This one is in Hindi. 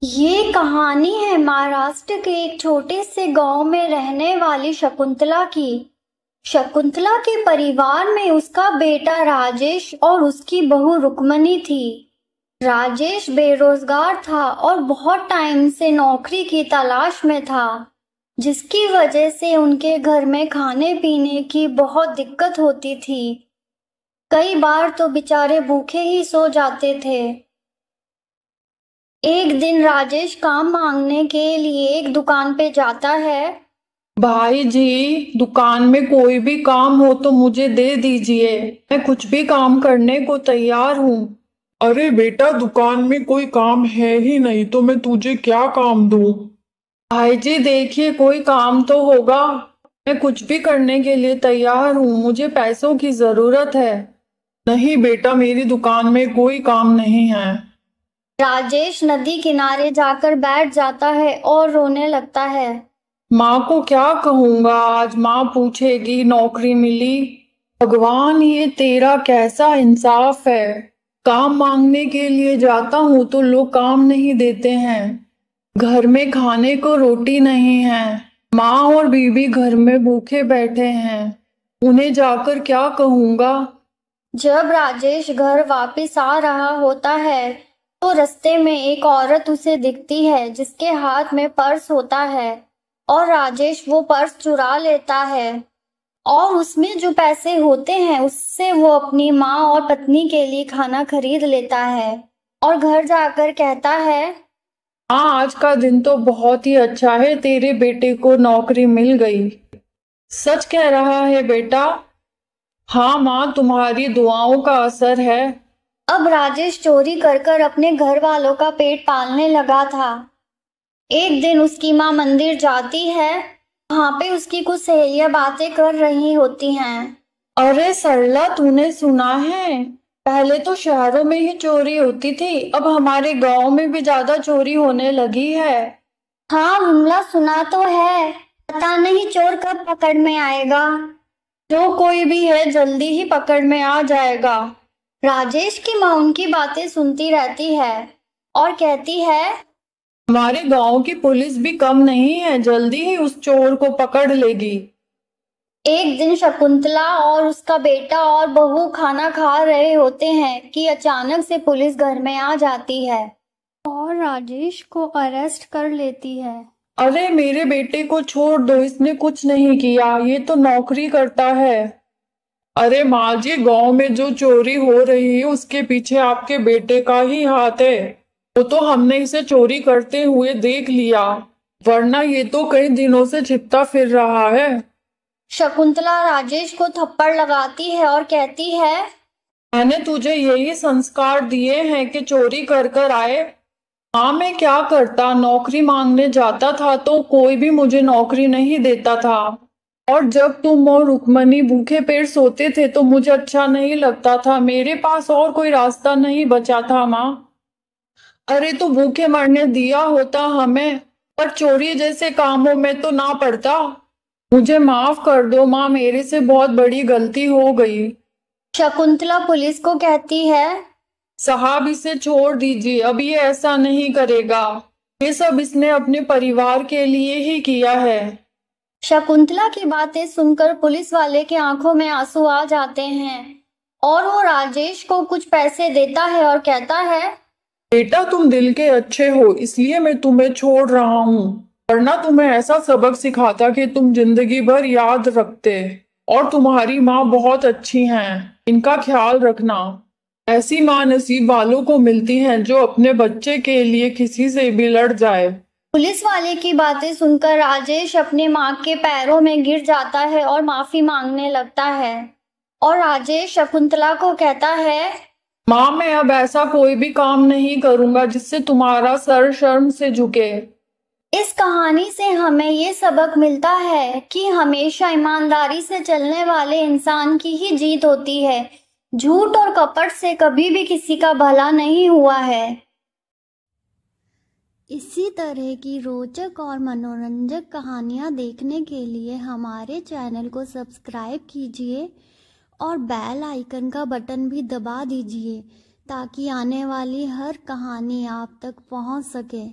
ये कहानी है महाराष्ट्र के एक छोटे से गांव में रहने वाली शकुंतला की। शकुंतला के परिवार में उसका बेटा राजेश और उसकी बहू रुक्मणी थी। राजेश बेरोजगार था और बहुत टाइम से नौकरी की तलाश में था, जिसकी वजह से उनके घर में खाने पीने की बहुत दिक्कत होती थी। कई बार तो बेचारे भूखे ही सो जाते थे। एक दिन राजेश काम मांगने के लिए एक दुकान पे जाता है। भाई जी, दुकान में कोई भी काम हो तो मुझे दे दीजिए। मैं कुछ भी काम करने को तैयार हूँ। अरे बेटा, दुकान में कोई काम है ही नहीं तो मैं तुझे क्या काम दूं? भाई जी देखिए, कोई काम तो होगा। मैं कुछ भी करने के लिए तैयार हूँ, मुझे पैसों की जरूरत है। नहीं बेटा, मेरी दुकान में कोई काम नहीं है। राजेश नदी किनारे जाकर बैठ जाता है और रोने लगता है। माँ को क्या कहूँगा, आज माँ पूछेगी नौकरी मिली। भगवान, ये तेरा कैसा इंसाफ है। काम मांगने के लिए जाता हूँ तो लोग काम नहीं देते हैं। घर में खाने को रोटी नहीं है। माँ और बीबी घर में भूखे बैठे हैं। उन्हें जाकर क्या कहूँगा। जब राजेश घर वापस आ रहा होता है तो रास्ते में एक औरत उसे दिखती है जिसके हाथ में पर्स होता है, और राजेश वो पर्स चुरा लेता है और उसमें जो पैसे होते हैं उससे वो अपनी माँ और पत्नी के लिए खाना खरीद लेता है और घर जाकर कहता है, हाँ, आज का दिन तो बहुत ही अच्छा है, तेरे बेटे को नौकरी मिल गई। सच कह रहा है बेटा। हाँ माँ, तुम्हारी दुआओं का असर है। अब राजेश चोरी कर कर अपने घर वालों का पेट पालने लगा था। एक दिन उसकी माँ मंदिर जाती है। वहां पे उसकी कुछ सहेलियां बातें कर रही होती हैं। अरे सरला, तूने सुना है? पहले तो शहरों में ही चोरी होती थी, अब हमारे गांव में भी ज्यादा चोरी होने लगी है। हाँ विमला, सुना तो है। पता नहीं चोर कब पकड़ में आएगा। जो कोई भी है जल्दी ही पकड़ में आ जाएगा। राजेश की माँ उनकी बातें सुनती रहती है और कहती है, हमारे गांव की पुलिस भी कम नहीं है, जल्दी ही उस चोर को पकड़ लेगी। एक दिन शकुंतला और उसका बेटा और बहू खाना खा रहे होते हैं कि अचानक से पुलिस घर में आ जाती है और राजेश को अरेस्ट कर लेती है। अरे मेरे बेटे को छोड़ दो, इसने कुछ नहीं किया, ये तो नौकरी करता है। अरे माँ जी, गांव में जो चोरी हो रही है उसके पीछे आपके बेटे का ही हाथ है। वो तो हमने इसे चोरी करते हुए देख लिया, वरना ये तो कई दिनों से छिपता फिर रहा है। शकुंतला राजेश को थप्पड़ लगाती है और कहती है, मैंने तुझे यही संस्कार दिए हैं कि चोरी कर कर आए। हाँ, मैं क्या करता, नौकरी मांगने जाता था तो कोई भी मुझे नौकरी नहीं देता था। और जब तुम और रुक्मणी भूखे पेट सोते थे तो मुझे अच्छा नहीं लगता था, मेरे पास और कोई रास्ता नहीं बचा था माँ। अरे तो भूखे मरने दिया होता हमें, पर चोरी जैसे कामों में तो ना पड़ता। मुझे माफ कर दो माँ, मेरे से बहुत बड़ी गलती हो गई। शकुंतला पुलिस को कहती है, साहब इसे छोड़ दीजिए, अब ये ऐसा नहीं करेगा। ये सब इसने अपने परिवार के लिए ही किया है। शकुंतला की बातें सुनकर पुलिस वाले के आंखों में आंसू आ जाते हैं और वो राजेश को कुछ पैसे देता है और कहता है, बेटा, तुम दिल के अच्छे हो इसलिए मैं तुम्हें छोड़ रहा हूँ, वरना तुम्हें ऐसा सबक सिखाता कि तुम जिंदगी भर याद रखते। और तुम्हारी माँ बहुत अच्छी हैं, इनका ख्याल रखना। ऐसी माँ नसीब वालों को मिलती हैं जो अपने बच्चे के लिए किसी से भी लड़ जाए। पुलिस वाले की बातें सुनकर राजेश अपने माँ के पैरों में गिर जाता है और माफी मांगने लगता है। और राजेश शकुंतला को कहता है, माँ, मैं अब ऐसा कोई भी काम नहीं करूंगा जिससे तुम्हारा सर शर्म से झुके। इस कहानी से हमें ये सबक मिलता है कि हमेशा ईमानदारी से चलने वाले इंसान की ही जीत होती है। झूठ और कपट से कभी भी किसी का भला नहीं हुआ है। इसी तरह की रोचक और मनोरंजक कहानियाँ देखने के लिए हमारे चैनल को सब्सक्राइब कीजिए और बेल आइकन का बटन भी दबा दीजिए ताकि आने वाली हर कहानी आप तक पहुंच सके।